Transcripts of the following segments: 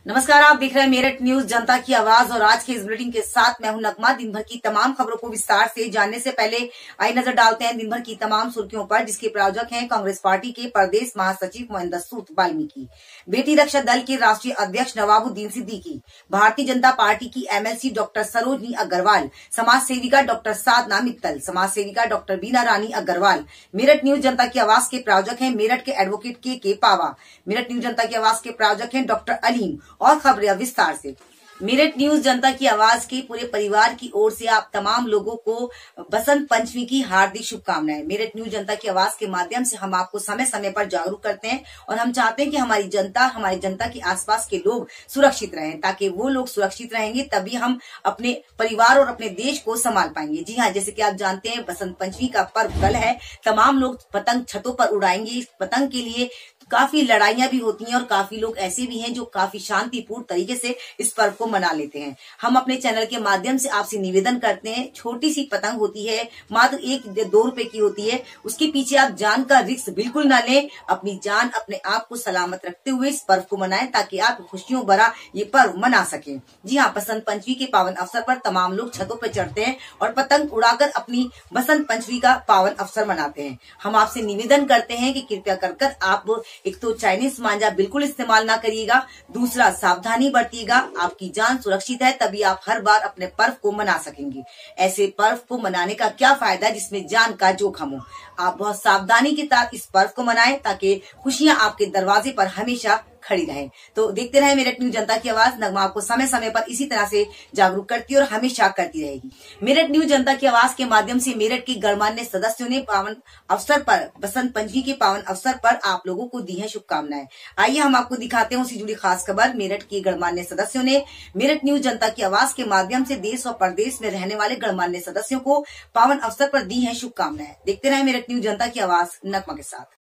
नमस्कार, आप देख रहे हैं मेरठ न्यूज जनता की आवाज और आज के इस बुलेटिन के साथ मैं हूं नगमा। दिन भर की तमाम खबरों को विस्तार से जानने से पहले आई नजर डालते हैं दिन भर की तमाम सुर्खियों पर, जिसके प्रायोजक हैं कांग्रेस पार्टी के प्रदेश महासचिव मोहिंदर सूद वाल्मीकि, बेटी रक्षा दल के राष्ट्रीय अध्यक्ष नवाबुद्दीन सिद्दीकी, भारतीय जनता पार्टी की एमएलसी डॉक्टर सरोजनी अग्रवाल, समाज सेविका डॉक्टर साधना मित्तल, समाज सेविका डॉक्टर बीना रानी अग्रवाल। मेरठ न्यूज जनता की आवाज के प्रायोजक हैं मेरठ के एडवोकेट के पावा। मेरठ न्यूज जनता की आवाज के प्रायोजक हैं डॉक्टर अलीम। और खबरें विस्तार से। मेरठ न्यूज जनता की आवाज के पूरे परिवार की ओर से आप तमाम लोगों को बसंत पंचमी की हार्दिक शुभकामनाएं। मेरठ न्यूज जनता की आवाज के माध्यम से हम आपको समय समय पर जागरूक करते हैं और हम चाहते हैं कि हमारी जनता के आसपास के लोग सुरक्षित रहें, ताकि वो लोग सुरक्षित रहेंगे तभी हम अपने परिवार और अपने देश को संभाल पाएंगे। जी हाँ, जैसे कि आप जानते हैं बसंत पंचमी का पर्व कल है। तमाम लोग पतंग छतों पर उड़ाएंगे। इस पतंग के लिए काफी लड़ाइयां भी होती हैं और काफी लोग ऐसे भी हैं जो काफी शांतिपूर्ण तरीके से इस पर्व को मना लेते हैं। हम अपने चैनल के माध्यम से आपसे निवेदन करते हैं, छोटी सी पतंग होती है, मात्र 1-2 रुपए की होती है, उसके पीछे आप जान का रिस्क बिल्कुल ना लें। अपनी जान, अपने आप को सलामत रखते हुए इस पर्व को मनाएं ताकि आप खुशियों भरा ये पर्व मना सकें। जी हाँ, बसंत पंचमी के पावन अवसर पर तमाम लोग छतों पर चढ़ते हैं और पतंग उड़ाकर अपनी बसंत पंचमी का पावन अवसर मनाते हैं। हम आपसे निवेदन करते हैं कि कृपया कर आप एक तो चाइनीज मांझा बिल्कुल इस्तेमाल ना करिएगा, दूसरा सावधानी बरतिएगा। आपकी जान सुरक्षित है तभी आप हर बार अपने पर्व को मना सकेंगे। ऐसे पर्व को मनाने का क्या फायदा है जिसमें जान का जोखिम हो। आप बहुत सावधानी के साथ इस पर्व को मनाएं ताकि खुशियां आपके दरवाजे पर हमेशा खड़ी रहें। तो देखते रहे मेरठ न्यूज जनता की आवाज। नगमा आपको समय समय पर इसी तरह से जागरूक करती है और हमेशा करती रहेगी। मेरठ न्यूज जनता की आवाज के माध्यम से मेरठ के गणमान्य सदस्यों ने पावन अवसर पर, बसंत पंचमी के पावन अवसर पर आप लोगों को दी है शुभकामनाएं। आइए हम आपको दिखाते हैं उससे जुड़ी खास खबर। मेरठ के गणमान्य सदस्यों ने मेरठ न्यूज जनता की आवाज के माध्यम से देश और प्रदेश में रहने वाले गणमान्य सदस्यों को पावन अवसर पर दी है शुभकामनाएं। देखते रहे मेरठ न्यूज जनता की आवाज नगमा के साथ।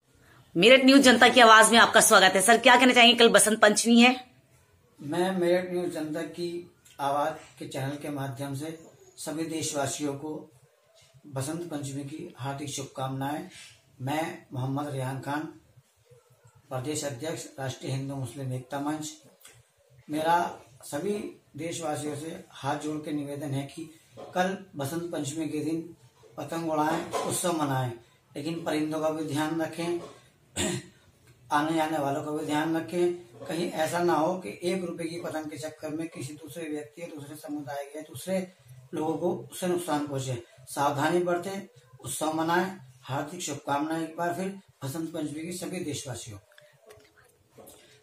मेरठ न्यूज जनता की आवाज में आपका स्वागत है। सर, क्या कहना चाहेंगे? कल बसंत पंचमी है। मैं मेरठ न्यूज जनता की आवाज के चैनल के माध्यम से सभी देशवासियों को बसंत पंचमी की हार्दिक शुभकामनाएं। मैं मोहम्मद रेहान खान, प्रदेश अध्यक्ष राष्ट्रीय हिंदू मुस्लिम एकता मंच। मेरा सभी देशवासियों से हाथ जोड़ के निवेदन है कि कल बसंत पंचमी के दिन पतंग उड़ाएं, उत्सव मनाएं, लेकिन परिंदों का भी ध्यान रखें, आने जाने वालों का भी ध्यान रखें। कहीं ऐसा ना हो कि 1 रुपए की पतंग के चक्कर में किसी दूसरे व्यक्ति या दूसरे समुदाय के दूसरे लोगों को उससे नुकसान पहुंचे। सावधानी बरतें, उत्सव मनाएं। हार्दिक शुभकामनाएं एक बार फिर बसंत पंचमी की सभी देशवासियों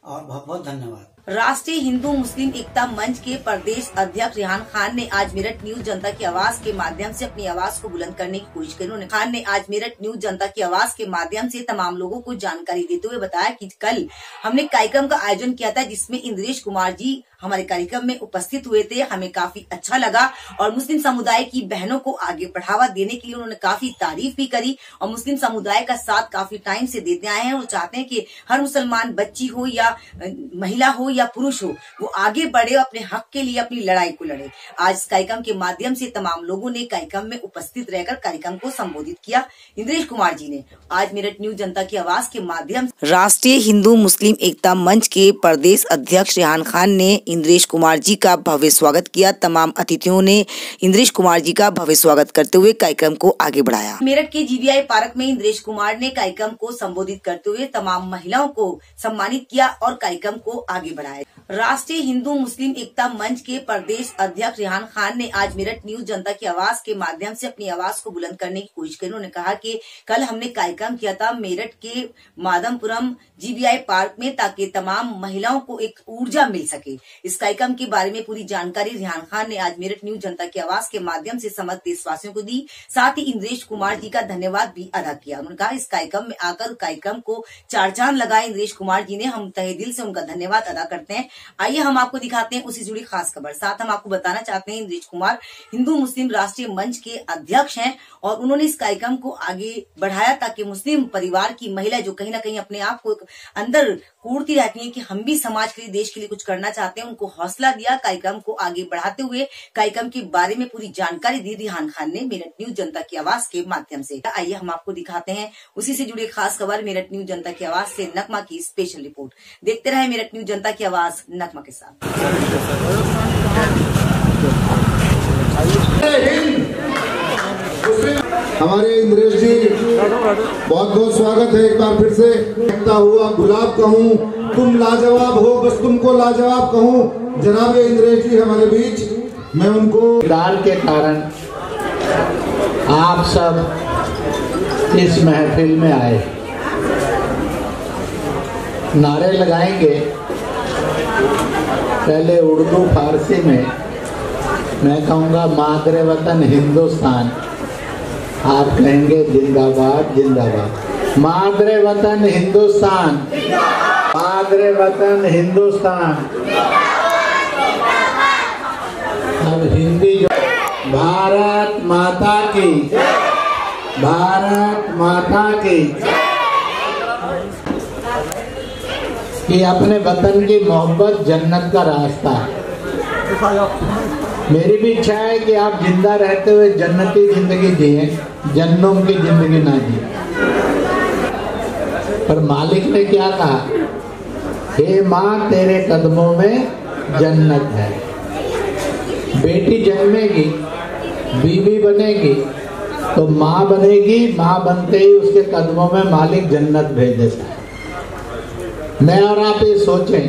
और बहुत बहुत धन्यवाद। राष्ट्रीय हिंदू मुस्लिम एकता मंच के प्रदेश अध्यक्ष रेहान खान ने आज मेरठ न्यूज जनता की आवाज के माध्यम से अपनी आवाज को बुलंद करने की कोशिश की। उन्होंने खान ने आज मेरठ न्यूज जनता की आवाज के माध्यम से तमाम लोगों को जानकारी देते हुए बताया कि कल हमने कार्यक्रम का आयोजन किया था जिसमें इंद्रेश कुमार जी हमारे कार्यक्रम में उपस्थित हुए थे। हमें काफी अच्छा लगा और मुस्लिम समुदाय की बहनों को आगे बढ़ावा देने के लिए उन्होंने काफी तारीफ भी करी और मुस्लिम समुदाय का साथ काफी टाइम से देते आए हैं। वो चाहते हैं कि हर मुसलमान बच्ची हो या महिला हो या पुरुष हो, वो आगे बढ़े, अपने हक के लिए अपनी लड़ाई को लड़े। आज इस कार्यक्रम के माध्यम से तमाम लोगों ने कार्यक्रम में उपस्थित रहकर कार्यक्रम को संबोधित किया। इंद्रेश कुमार जी ने आज मेरठ न्यूज जनता की आवाज के माध्यम से राष्ट्रीय हिंदू मुस्लिम एकता मंच के प्रदेश अध्यक्ष रेहान खान ने इंद्रेश कुमार जी का भव्य स्वागत किया। तमाम अतिथियों ने इंद्रेश कुमार जी का भव्य स्वागत करते हुए कार्यक्रम को आगे बढ़ाया। मेरठ के जीवीआई पार्क में इंद्रेश कुमार ने कार्यक्रम को संबोधित करते हुए तमाम महिलाओं को सम्मानित किया और कार्यक्रम को आगे बढ़ाया। राष्ट्रीय हिंदू मुस्लिम एकता मंच के प्रदेश अध्यक्ष रेहान खान ने आज मेरठ न्यूज जनता की आवाज के माध्यम से अपनी आवाज को बुलंद करने की कोशिश की। उन्होंने कहा कि कल हमने कार्यक्रम किया था मेरठ के माधमपुरम जीवीआई पार्क में ताकि तमाम महिलाओं को एक ऊर्जा मिल सके। इस कार्यक्रम के बारे में पूरी जानकारी रेहान खान ने आज मेरठ न्यूज जनता की आवाज के माध्यम से समस्त देशवासियों को दी। साथ ही इंद्रेश कुमार जी का धन्यवाद भी अदा किया। उन्होंने कहा इस कार्यक्रम में आकर कार्यक्रम को 4 चांद लगाए इंद्रेश कुमार जी ने। हम तहे दिल से उनका धन्यवाद अदा करते हैं। आइए हम आपको दिखाते हैं उसी जुड़ी खास खबर। साथ हम आपको बताना चाहते हैं इंद्रेश कुमार हिंदू मुस्लिम राष्ट्रीय मंच के अध्यक्ष हैं और उन्होंने इस कार्यक्रम को आगे बढ़ाया ताकि मुस्लिम परिवार की महिला जो कहीं ना कहीं अपने आप को अंदर कूड़ती रहती है कि हम भी समाज के लिए, देश के लिए कुछ करना चाहते हैं, को हौसला दिया, कार्यक्रम को आगे बढ़ाते हुए कार्यक्रम के बारे में पूरी जानकारी दी रेहान खान ने मेरठ न्यूज जनता की आवाज के माध्यम से। आइए हम आपको दिखाते हैं उसी से जुड़ी खास खबर, मेरठ न्यूज जनता की आवाज से नकमा की स्पेशल रिपोर्ट। देखते रहे मेरठ न्यूज जनता की आवाज नकमा के साथ। हमारे इंद्रेश जी बहुत बहुत स्वागत है एक बार फिर से। कहता हुआ गुलाब कहूँ, तुम लाजवाब हो, बस तुमको लाजवाब कहूँ। जनाब इंद्रेश जी हमारे बीच, मैं उनको दाल के कारण आप सब इस महफिल में आए। नारे लगाएंगे पहले उर्दू फारसी में। मैं कहूँगा मादरे वतन हिंदुस्तान, आप कहेंगे जिंदाबाद जिंदाबाद। मादरे वतन हिंदुस्तान, मादरे वतन हिंदुस्तान। अब हिंदी जो भारत माता की, भारत माता की। ये अपने वतन की मोहब्बत जन्नत का रास्ता है। मेरी भी इच्छा है कि आप जिंदा रहते हुए जन्नती जिंदगी जिए, जन्नों की जिंदगी ना जिए। पर मालिक ने क्या कहा, हे माँ तेरे कदमों में जन्नत है। बेटी जन्मेगी, बीवी बनेगी तो माँ बनेगी। माँ बनते ही उसके कदमों में मालिक जन्नत भेज देता है। मैं और आप ये सोचें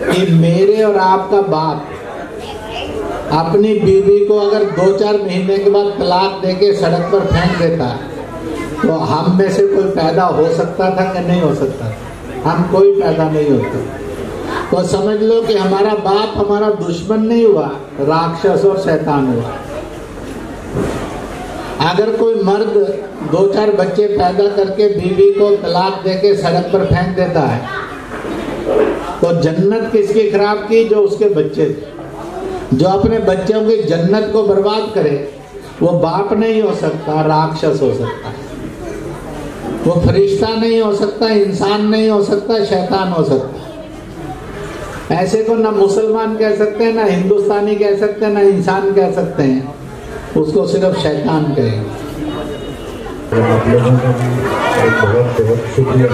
कि मेरे और आपका बाप अपनी बीवी को अगर 2-4 महीने के बाद तलाक देके सड़क पर फेंक देता तो हम में से कोई पैदा हो सकता था कि नहीं हो सकता? हम कोई पैदा नहीं होते। तो समझ लो कि हमारा बाप हमारा दुश्मन नहीं हुआ, राक्षस और शैतान हुआ। अगर कोई मर्द 2-4 बच्चे पैदा करके बीवी को तलाक देके सड़क पर फेंक देता है तो जन्नत किसकी खराब की? जो उसके बच्चे थे। जो अपने बच्चों की जन्नत को बर्बाद करे वो बाप नहीं हो सकता, राक्षस हो सकता है। वो फरिश्ता नहीं हो सकता, इंसान नहीं हो सकता, शैतान हो सकता है। ऐसे को ना मुसलमान कह सकते हैं, ना हिंदुस्तानी कह सकते हैं, ना इंसान कह सकते हैं। उसको सिर्फ शैतान कहेंगे। आप लोगों का बहुत बहुत शुक्रिया।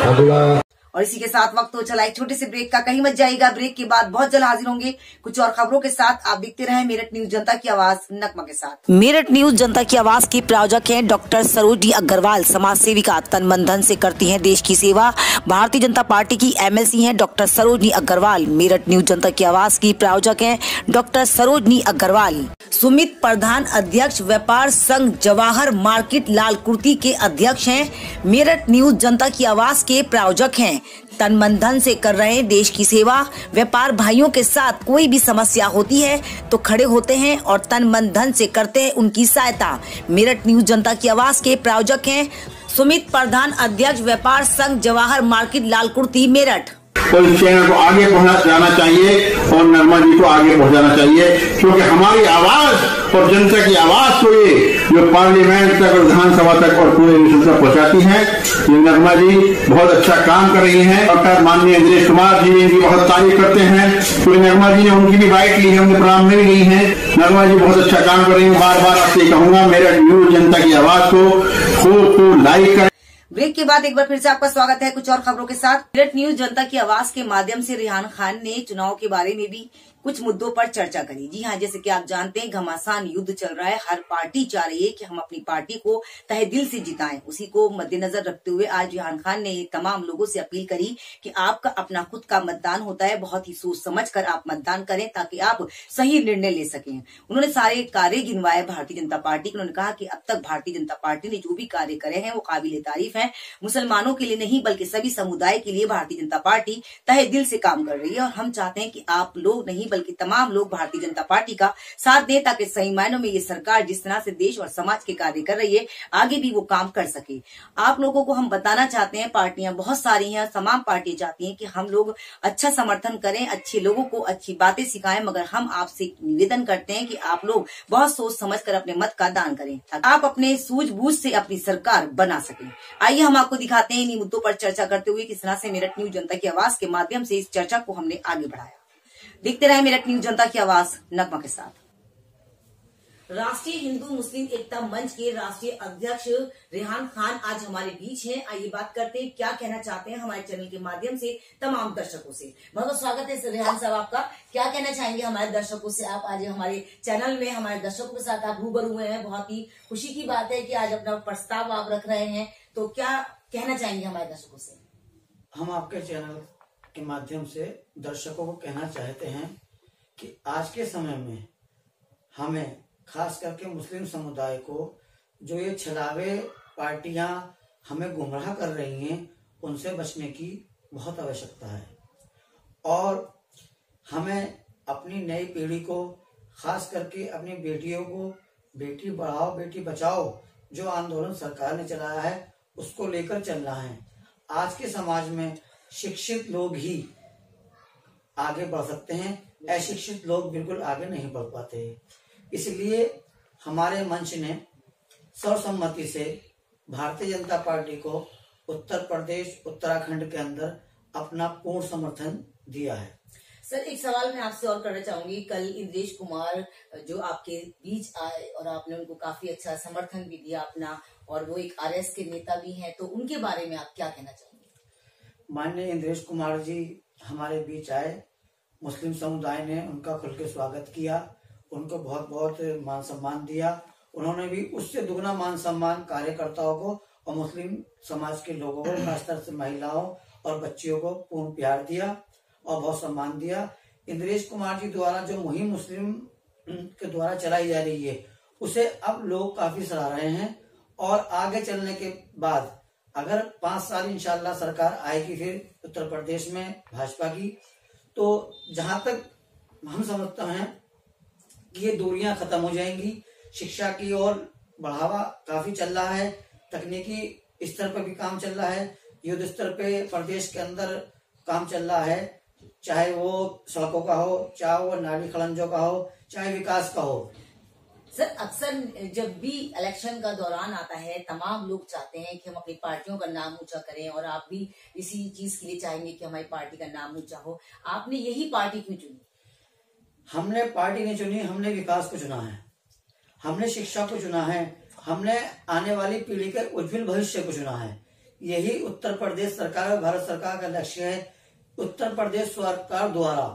अगला और इसी के साथ वक्त हो चला एक छोटे से ब्रेक का। कहीं मत जाइएगा, ब्रेक के बाद बहुत जल्द हाजिर होंगे कुछ और खबरों के साथ। आप देखते रहे मेरठ न्यूज जनता की आवाज नकमा के साथ। मेरठ न्यूज जनता की आवाज की प्रायोजक हैं डॉक्टर सरोजनी अग्रवाल, समाज सेविका, तन मन धन से करती हैं देश की सेवा। भारतीय जनता पार्टी की MLC हैं डॉक्टर सरोजनी अग्रवाल। मेरठ न्यूज जनता की आवाज की प्रायोजक हैं डॉक्टर सरोजनी अग्रवाल। सुमित प्रधान अध्यक्ष, व्यापार संघ जवाहर मार्केट लालकुर्ती के अध्यक्ष हैं। मेरठ न्यूज जनता की आवाज के प्रायोजक हैं, तन मन धन से कर रहे हैं देश की सेवा। व्यापार भाइयों के साथ कोई भी समस्या होती है तो खड़े होते हैं और तन मन धन से करते हैं उनकी सहायता। मेरठ न्यूज जनता की आवाज के प्रायोजक हैं सुमित प्रधान अध्यक्ष, व्यापार संघ जवाहर मार्केट लालकुर्ती मेरठ। तो इस चैनल को आगे पहुंचाना चाहिए और नरमा जी को आगे पहुंचाना चाहिए, क्योंकि हमारी आवाज और जनता की आवाज को ये जो पार्लियामेंट तक और विधानसभा तक और पूरे विश्व तक पहुंचाती है। ये नरमा जी बहुत अच्छा काम कर रही हैं। डॉक्टर माननीय इंद्रेश कुमार जी इनकी बहुत तारीफ करते हैं। तो नरमा जी ने उनकी भी बाइट ली है, उनके प्रोग्राम में भी गई है। नरमा जी बहुत अच्छा काम कर रही है। बार बार आपसे कहूंगा मेरा न्यूज जनता की आवाज को खूब लाइक करें। ब्रेक के बाद एक बार फिर से आपका स्वागत है कुछ और खबरों के साथ। मेरठ न्यूज जनता की आवाज के माध्यम से रेहान खान ने चुनाव के बारे में भी कुछ मुद्दों पर चर्चा करी। जी हाँ, जैसे कि आप जानते हैं घमासान युद्ध चल रहा है। हर पार्टी चाह रही है कि हम अपनी पार्टी को तहे दिल से जिताएं। उसी को मद्देनजर रखते हुए आज रेहान खान ने तमाम लोगों से अपील करी कि आपका अपना खुद का मतदान होता है, बहुत ही सोच समझ कर आप मतदान करें ताकि आप सही निर्णय ले सकें। उन्होंने सारे कार्य गिनवाए भारतीय जनता पार्टी के। उन्होंने कहा कि अब तक भारतीय जनता पार्टी ने जो भी कार्य करे हैं वो काबिले तारीफ है। मुसलमानों के लिए नहीं बल्कि सभी समुदाय के लिए भारतीय जनता पार्टी तहे दिल से काम कर रही है और हम चाहते हैं कि आप लोग नहीं बल्कि तमाम लोग भारतीय जनता पार्टी का साथ दें ताकि सही मायनों में ये सरकार जिस तरह से देश और समाज के कार्य कर रही है आगे भी वो काम कर सके। आप लोगों को हम बताना चाहते हैं, पार्टियां बहुत सारी हैं, तमाम पार्टियां चाहती हैं कि हम लोग अच्छा समर्थन करें, अच्छे लोगों को अच्छी बातें सिखाएं, मगर हम आपसे निवेदन करते हैं कि आप लोग बहुत सोच समझ कर अपने मत का दान करें ताकि आप अपने सूझबूझ से अपनी सरकार बना सकें। आइए हम आपको दिखाते हैं इन्हीं मुद्दों पर चर्चा करते हुए किस तरह से मेरठ न्यूज जनता की आवाज के माध्यम से इस चर्चा को हमने आगे बढ़ाया। देखते रहे मेरठ न्यूज जनता की आवाज नगमा के साथ। राष्ट्रीय हिंदू मुस्लिम एकता मंच के राष्ट्रीय अध्यक्ष रेहान खान आज हमारे बीच हैं। आइए बात करते हैं क्या कहना चाहते हैं हमारे चैनल के माध्यम से तमाम दर्शकों से। बहुत बहुत स्वागत है रेहान साहब आपका। क्या कहना चाहेंगे हमारे दर्शकों से? आप आज हमारे चैनल में हमारे दर्शकों के साथ आप रूबरू हुए हैं, बहुत ही खुशी की बात है कि आज अपना प्रस्ताव आप रख रहे हैं, तो क्या कहना चाहेंगे हमारे दर्शकों से? हम आपके चैनल के माध्यम से दर्शकों को कहना चाहते हैं कि आज के समय में हमें खास करके मुस्लिम समुदाय को जो ये छलावे पार्टियां हमें गुमराह कर रही हैं उनसे बचने की बहुत आवश्यकता है और हमें अपनी नई पीढ़ी को खास करके अपनी बेटियों को बेटी बढ़ाओ बेटी बचाओ जो आंदोलन सरकार ने चलाया है उसको लेकर चलना है। आज के समाज में शिक्षित लोग ही आगे बढ़ सकते हैं, अशिक्षित लोग बिल्कुल आगे नहीं बढ़ पाते। इसलिए हमारे मंच ने सर्वसम्मति से भारतीय जनता पार्टी को उत्तर प्रदेश उत्तराखंड के अंदर अपना पूर्ण समर्थन दिया है। सर एक सवाल मैं आपसे और करना चाहूंगी, कल इंद्रेश कुमार जो आपके बीच आए और आपने उनको काफी अच्छा समर्थन भी दिया अपना, और वो एक आरएस के नेता भी हैं, तो उनके बारे में आप क्या कहना चाहेंगे? माननीय इंद्रेश कुमार जी हमारे बीच आए, मुस्लिम समुदाय ने उनका खुल के स्वागत किया, उनको बहुत बहुत मान सम्मान दिया। उन्होंने भी उससे दुगना मान सम्मान कार्यकर्ताओं को और मुस्लिम समाज के लोगों को, खासतौर से महिलाओं और बच्चियों को पूर्ण प्यार दिया और बहुत सम्मान दिया। इंद्रेश कुमार जी द्वारा जो मुहिम मुस्लिम के द्वारा चलाई जा रही है उसे अब लोग काफी सराह रहे हैं और आगे चलने के बाद अगर 5 साल इंशाल्लाह सरकार आएगी फिर उत्तर प्रदेश में भाजपा की, तो जहां तक हम समझते हैं कि ये दूरियां खत्म हो जाएंगी। शिक्षा की ओर बढ़ावा काफी चल रहा है, तकनीकी स्तर पर भी काम चल रहा है, युद्ध स्तर पे प्रदेश के अंदर काम चल रहा है, चाहे वो सड़कों का हो, चाहे वो नाली खड़ंजों का हो, चाहे विकास का हो। सर अक्सर जब भी इलेक्शन का दौरान आता है तमाम लोग चाहते हैं कि हम अपनी पार्टियों का नाम ऊंचा करें, और आप भी इसी चीज के लिए चाहेंगे कि हमारी पार्टी का नाम ऊंचा हो। आपने यही पार्टी क्यों चुनी? हमने पार्टी नहीं चुनी, हमने विकास को चुना है, हमने शिक्षा को चुना है, हमने आने वाली पीढ़ी के उज्जवल भविष्य को चुना है। यही उत्तर प्रदेश सरकार और भारत सरकार का लक्ष्य है। उत्तर प्रदेश सरकार द्वारा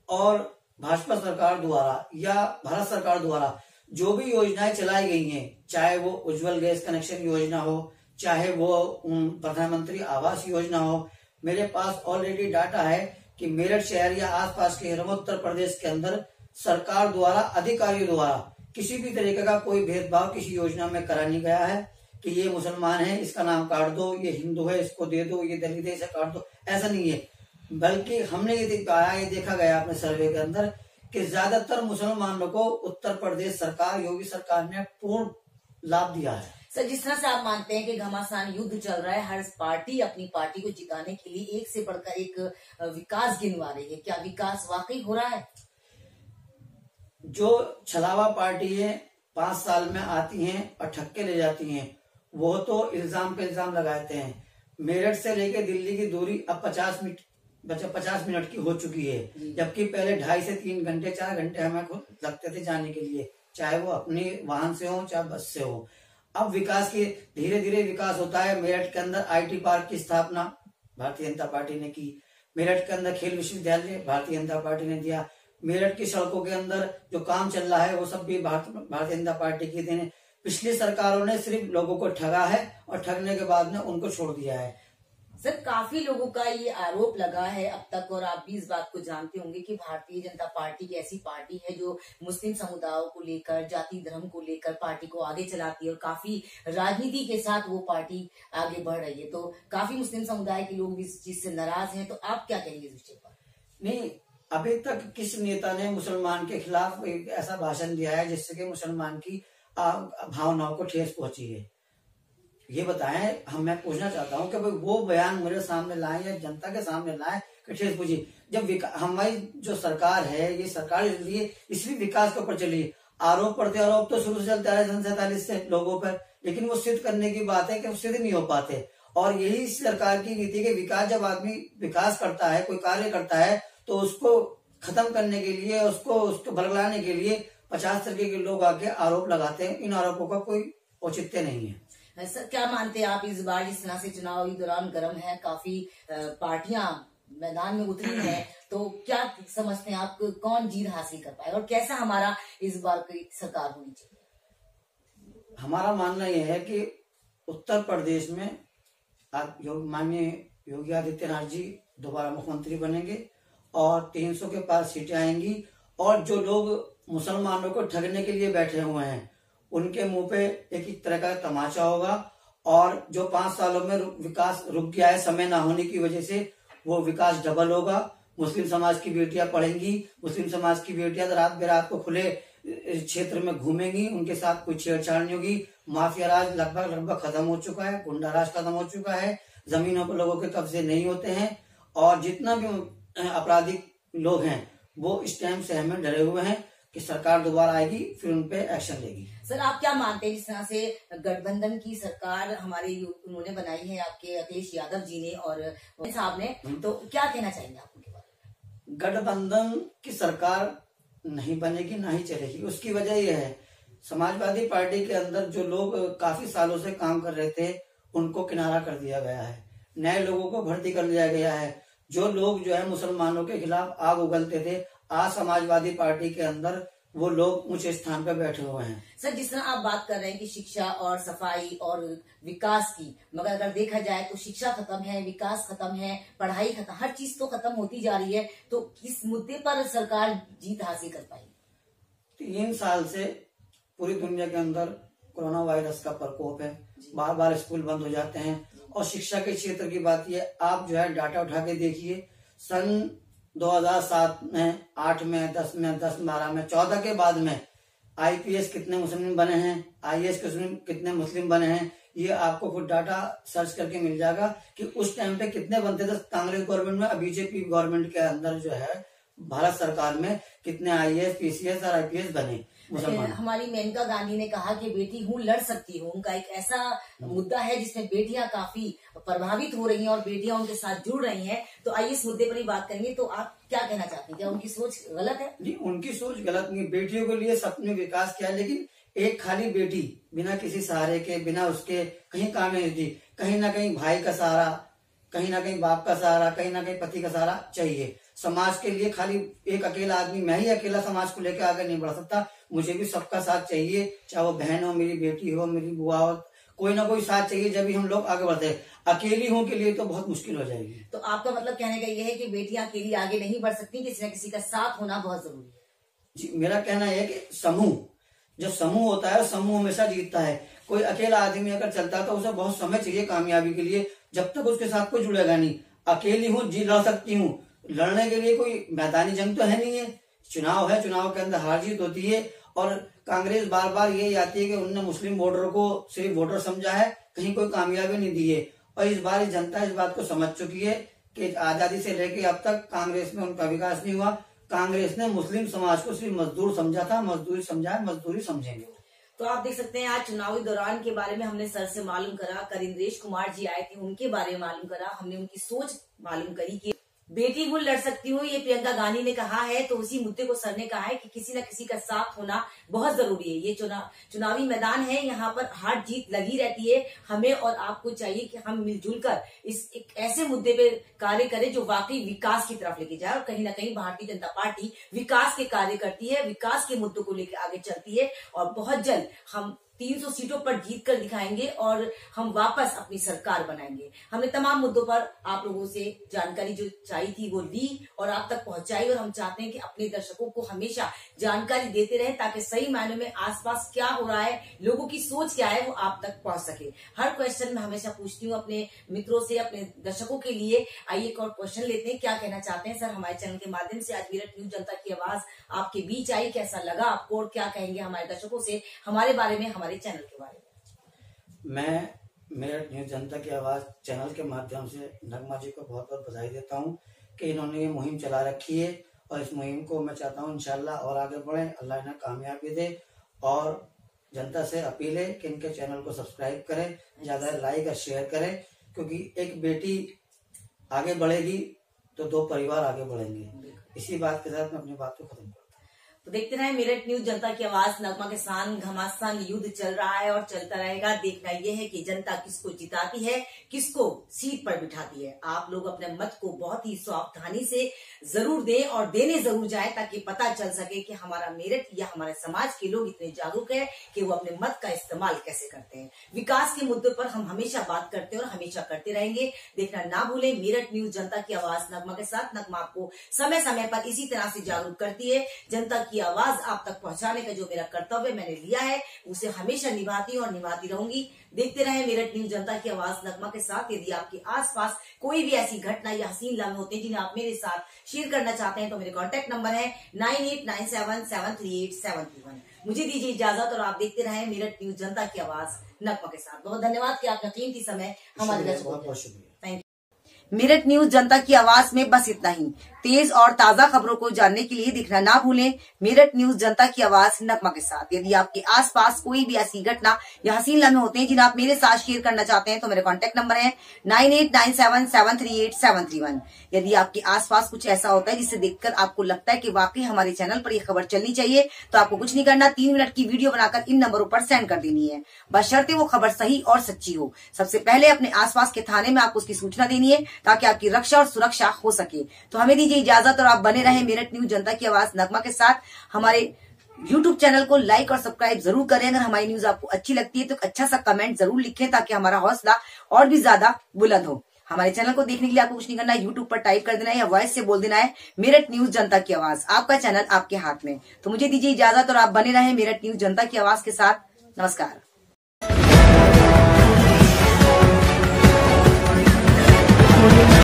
और भाजपा सरकार द्वारा या भारत सरकार द्वारा जो भी योजनाएं चलाई गई हैं, चाहे वो उज्जवल गैस कनेक्शन योजना हो, चाहे वो प्रधानमंत्री आवास योजना हो, मेरे पास ऑलरेडी डाटा है कि मेरठ शहर या आसपास के उत्तर प्रदेश के अंदर सरकार द्वारा अधिकारियों द्वारा किसी भी तरीके का कोई भेदभाव किसी योजना में करा नहीं गया है कि ये मुसलमान है इसका नाम काट दो, ये हिंदू है इसको दे दो, ये दलित है इसे काट दो, ऐसा नहीं है। बल्कि हमने ये देखा गया अपने सर्वे के अंदर कि ज्यादातर मुसलमानों को उत्तर प्रदेश सरकार, योगी सरकार ने पूर्ण लाभ दिया है। सर जिस तरह से आप मानते हैं कि घमासान युद्ध चल रहा है, हर पार्टी अपनी पार्टी को जिताने के लिए एक से बढ़कर एक विकास गिनवा रही है, क्या विकास वाकई हो रहा है? जो छलावा पार्टी है 5 साल में आती हैं और ठक्के ले जाती हैं, वो तो इल्जाम पे इल्जाम लगाते हैं। मेरठ से लेके दिल्ली की दूरी अब 50 मिनट की हो चुकी है, जबकि पहले 2.5 से 3 घंटे 4 घंटे हमें लगते थे जाने के लिए, चाहे वो अपने वाहन से हो चाहे बस से हो। अब विकास की धीरे धीरे विकास होता है। मेरठ के अंदर IT पार्क की स्थापना भारतीय जनता पार्टी ने की, मेरठ के अंदर खेल विश्वविद्यालय भारतीय जनता पार्टी ने दिया, मेरठ की सड़कों के अंदर जो काम चल रहा है वो सब भी भारतीय जनता पार्टी की देने। पिछली सरकारों ने सिर्फ लोगों को ठगा है और ठगने के बाद में उनको छोड़ दिया है। सर काफी लोगों का ये आरोप लगा है अब तक, और आप भी इस बात को जानते होंगे कि भारतीय जनता पार्टी एक ऐसी पार्टी है जो मुस्लिम समुदायों को लेकर, जाति धर्म को लेकर पार्टी को आगे चलाती है और काफी राजनीति के साथ वो पार्टी आगे बढ़ रही है। तो काफी मुस्लिम समुदाय के लोग भी इस चीज से नाराज हैं, तो आप क्या कहेंगे इस विषय पर? नहीं, अभी तक किस नेता ने मुसलमान के खिलाफ एक ऐसा भाषण दिया है जिससे कि मुसलमान की भावनाओं को ठेस पहुंची है? ये बताएं। मैं पूछना चाहता हूं कि भाई वो बयान मेरे सामने लाएं या जनता के सामने लाएं कि ठेस पहुंची। जब हमारी जो सरकार है, ये सरकार इसलिए विकास के ऊपर चली। आरोप प्रत्यारोप तो शुरू से चलते आ रहे 1947 से लोगों पर, लेकिन वो सिद्ध करने की बात है कि वो सिद्ध नहीं हो पाते। और यही सरकार की नीति के विकास, जब आदमी विकास करता है, कोई कार्य करता है, तो उसको खत्म करने के लिए, उसको भड़काने के लिए 50 तरीके के लोग आके आरोप लगाते हैं। इन आरोपों का कोई औचित्य नहीं है। सर, क्या मानते हैं आप इस बार जिस तरह से चुनावी दौरान गर्म है, काफी पार्टियां मैदान में उतरी हैं, तो क्या समझते हैं आप कौन जीत हासिल कर पाएगा और कैसा हमारा इस बार की सरकार होनी चाहिए? हमारा मानना यह है कि उत्तर प्रदेश में माननीय योगी आदित्यनाथ जी दोबारा मुख्यमंत्री बनेंगे और 300 के पास सीटें आएंगी। और जो लोग मुसलमानों को ठगने के लिए बैठे हुए हैं, उनके मुंह पे एक तरह का तमाचा होगा। और जो 5 सालों में विकास रुक गया है समय ना होने की वजह से, वो विकास डबल होगा। मुस्लिम समाज की बेटियां पढ़ेंगी, मुस्लिम समाज की बेटियां रात बेरात को खुले क्षेत्र में घूमेंगी, उनके साथ कोई छेड़छाड़ नहीं होगी। माफिया राज लगभग खत्म हो चुका है, गुंडा राज खत्म हो चुका है, जमीनों पर लोगों के कब्जे नहीं होते हैं। और जितना भी आपराधिक लोग हैं वो इस टाइम से हमें डरे हुए हैं कि सरकार दोबारा आएगी, फिर उन पे एक्शन लेगी। सर, आप क्या मानते हैं जिस तरह से गठबंधन की सरकार हमारे उन्होंने बनाई है, आपके अखिलेश यादव जी ने और साहब ने, तो क्या कहना चाहेंगे आप उनके बारे में? गठबंधन की सरकार नहीं बनेगी, ना ही चलेगी। उसकी वजह यह है, समाजवादी पार्टी के अंदर जो लोग काफी सालों से काम कर रहे थे उनको किनारा कर दिया गया है, नए लोगों को भर्ती कर दिया गया है। जो लोग जो है मुसलमानों के खिलाफ आग उगलते थे, आज समाजवादी पार्टी के अंदर वो लोग ऊंचे स्थान पर बैठे हुए हैं। सर, जिस तरह आप बात कर रहे हैं कि शिक्षा और सफाई और विकास की, मगर अगर देखा जाए तो शिक्षा खत्म है, विकास खत्म है, पढ़ाई खत्म, हर चीज तो खत्म होती जा रही है। तो किस मुद्दे पर सरकार जीत हासिल कर पाएगी? 3 साल से पूरी दुनिया के अंदर कोरोना वायरस का प्रकोप है, बार बार स्कूल बंद हो जाते हैं। और शिक्षा के क्षेत्र की बात ये, आप जो है डाटा उठा के देखिए, सन 2007 में, 8 में, 10 में, 12 में, 14 के बाद में IPS कितने मुस्लिम बने हैं, IAS कितने मुस्लिम बने हैं, ये आपको खुद डाटा सर्च करके मिल जाएगा कि उस टाइम पे कितने बनते थे कांग्रेस गवर्नमेंट में। बीजेपी गवर्नमेंट के अंदर जो है भारत सरकार में कितने IAS, PCS और IPS बने मुसलमान। हमारी मेनका गांधी ने कहा कि बेटी हूँ लड़ सकती हूँ, उनका एक ऐसा मुद्दा है जिसमें बेटियां काफी प्रभावित हो रही हैं और बेटियां उनके साथ जुड़ रही हैं। तो आइए इस मुद्दे पर ही बात करेंगे। तो आप क्या कहना चाहते हैं, क्या उनकी सोच गलत है? नहीं, उनकी सोच गलत नहीं। बेटियों के लिए सबने विकास किया, लेकिन एक खाली बेटी बिना किसी सहारे के, बिना उसके कहीं काम नहीं दी। कहीं ना कहीं भाई का सहारा, कहीं ना कहीं बाप का सहारा, कहीं ना कहीं पति का सहारा चाहिए। समाज के लिए खाली एक अकेला आदमी, मैं ही अकेला समाज को लेकर आगे नहीं बढ़ सकता, मुझे भी सबका साथ चाहिए। चाहे वो बहन हो, मेरी बेटी हो, मेरी बुआ हो, कोई ना कोई साथ चाहिए, जब भी हम लोग आगे बढ़ते हैं। अकेली हों के लिए तो बहुत मुश्किल हो जाएगी। तो आपका मतलब कहने का ये है कि बेटियां अकेली आगे नहीं बढ़ सकती, किसी न किसी का साथ होना बहुत जरूरी है? जी, मेरा कहना यह है कि समूह, जब समूह होता है, समूह हमेशा जीतता है। कोई अकेला आदमी अगर चलता है तो उसे बहुत समय चाहिए कामयाबी के लिए, जब तक उसके साथ कोई जुड़ेगा नहीं। अकेली हूँ, जी लड़ सकती हूँ, लड़ने के लिए कोई मैदानी जंग तो है नहीं है। चुनाव है, चुनाव के अंदर हार जीत होती है। और कांग्रेस बार बार यही आती है कि उन्होंने मुस्लिम वोटरों को सिर्फ वोटर समझा है, कहीं कोई कामयाबी नहीं दी है। और इस बार जनता इस बात को समझ चुकी है कि आजादी से लेकर अब तक कांग्रेस में उनका विकास नहीं हुआ। कांग्रेस ने मुस्लिम समाज को सिर्फ मजदूर समझा था, मजदूरी समझा है, मजदूरी समझेंगे। तो आप देख सकते हैं, आज चुनावी दौरान के बारे में हमने सर से मालूम करा, कर इंद्रेश कुमार जी आए थे, उनके बारे में मालूम करा, हमने उनकी सोच मालूम करी कि बेटी हूँ लड़ सकती हूँ, ये प्रियंका गांधी ने कहा है। तो उसी मुद्दे को सर ने कहा है कि किसी न किसी का साथ होना बहुत जरूरी है। ये चुनावी मैदान है, यहाँ पर हार जीत लगी रहती है। हमें और आपको चाहिए कि हम मिलजुल कर इस एक ऐसे मुद्दे पे कार्य करें जो वाकई विकास की तरफ लेके जाए। और कहीं ना कहीं भारतीय जनता पार्टी विकास के कार्य करती है, विकास के मुद्दों को लेकर आगे चलती है और बहुत जल्द हम 300 सीटों पर जीत कर दिखाएंगे और हम वापस अपनी सरकार बनाएंगे। हमने तमाम मुद्दों पर आप लोगों से जानकारी जो चाहिए थी वो ली और आप तक पहुंचाई, और हम चाहते हैं कि अपने दर्शकों को हमेशा जानकारी देते रहे ताकि सही मायने में आसपास क्या हो रहा है, लोगों की सोच क्या है, वो आप तक पहुंच सके। हर क्वेश्चन में हमेशा पूछती हूँ अपने मित्रों से, अपने दर्शकों के लिए। आइए एक और क्वेश्चन लेते हैं, क्या कहना चाहते हैं सर हमारे चैनल के माध्यम से। आज मेरठ न्यूज जनता की आवाज आपके बीच आई, कैसा लगा आपको और क्या कहेंगे हमारे दर्शकों से हमारे बारे में, हमारे चैनल के बारे में। मैं मेरठ न्यूज जनता की आवाज चैनल के माध्यम से नगमा जी को बहुत बहुत बधाई देता हूं कि इन्होंने ये मुहिम चला रखी है, और इस मुहिम को मैं चाहता हूं इंशाल्लाह और आगे बढ़े, अल्लाह इन्हें कामयाबी दे। और जनता से अपील है कि इनके चैनल को सब्सक्राइब करें, ज्यादा लाइक और शेयर करें, क्योंकि एक बेटी आगे बढ़ेगी तो 2 परिवार आगे बढ़ेंगे। इसी बात के साथ मैं अपनी बात को खत्म करता हूँ। तो देखते रहे मेरठ न्यूज जनता की आवाज। नगमा के साथ घमासान युद्ध चल रहा है और चलता रहेगा। देखना यह है कि जनता किसको जिताती है, किसको सीट पर बिठाती है। आप लोग अपने मत को बहुत ही सावधानी से जरूर दें और देने जरूर जाएं, ताकि पता चल सके कि हमारा मेरठ या हमारे समाज के लोग इतने जागरूक है कि वो अपने मत का इस्तेमाल कैसे करते हैं। विकास के मुद्दों पर हम हमेशा बात करते हैं और हमेशा करते रहेंगे। देखना ना भूलें मेरठ न्यूज जनता की आवाज नगमा के साथ। नगमा आपको समय समय पर इसी तरह से जागरूक करती है। जनता की आवाज आप तक पहुंचाने का जो मेरा कर्तव्य मैंने लिया है उसे हमेशा निभाती और निभाती रहूंगी। देखते रहे मेरठ न्यूज जनता की आवाज नगमा के साथ। यदि आपके आसपास कोई भी ऐसी घटना या हसीन लम्हे होते हैं जिन्हें आप मेरे साथ शेयर करना चाहते हैं तो मेरे कॉन्टेक्ट नंबर है 9897738731। मुझे दीजिए इजाजत और आप देखते रहे मेरठ न्यूज जनता की आवाज नगमा के साथ। बहुत धन्यवाद कि आपका कीमती समय हमारे बहुत बहुत शुक्रिया। Thank you. मेरठ न्यूज जनता की आवाज में बस इतना ही। तेज और ताजा खबरों को जानने के लिए देखना ना भूलें मेरठ न्यूज जनता की आवाज नगमा के साथ। यदि आपके आसपास कोई भी ऐसी घटना या हसीन लम्हे होते हैं जिन्हें आप मेरे साथ शेयर करना चाहते हैं तो मेरे कॉन्टेक्ट नंबर है 9897738731। यदि आपके आसपास कुछ ऐसा होता है जिसे देखकर आपको लगता है कि वाकई हमारे चैनल पर यह खबर चलनी चाहिए तो आपको कुछ नहीं करना, 3 मिनट की वीडियो बनाकर इन नंबरों पर सेंड कर देनी है, बशर्ते वो खबर सही और सच्ची हो। सबसे पहले अपने आसपास के थाने में आपको उसकी सूचना देनी है ताकि आपकी रक्षा और सुरक्षा हो सके। तो हमें दीजिए इजाजत और आप बने रहें मेरठ न्यूज जनता की आवाज नगमा के साथ। हमारे YouTube चैनल को लाइक और सब्सक्राइब जरूर करें। अगर हमारी न्यूज आपको अच्छी लगती है तो अच्छा सा कमेंट जरूर लिखें ताकि हमारा हौसला और भी ज्यादा बुलंद हो। हमारे चैनल को देखने के लिए आपको कुछ नहीं करना है, YouTube पर टाइप कर देना है या वॉइस से बोल देना है मेरठ न्यूज जनता की आवाज। आपका चैनल आपके हाथ में। तो मुझे दीजिए इजाजत और आप बने रहें मेरठ न्यूज जनता की आवाज के साथ। नमस्कार।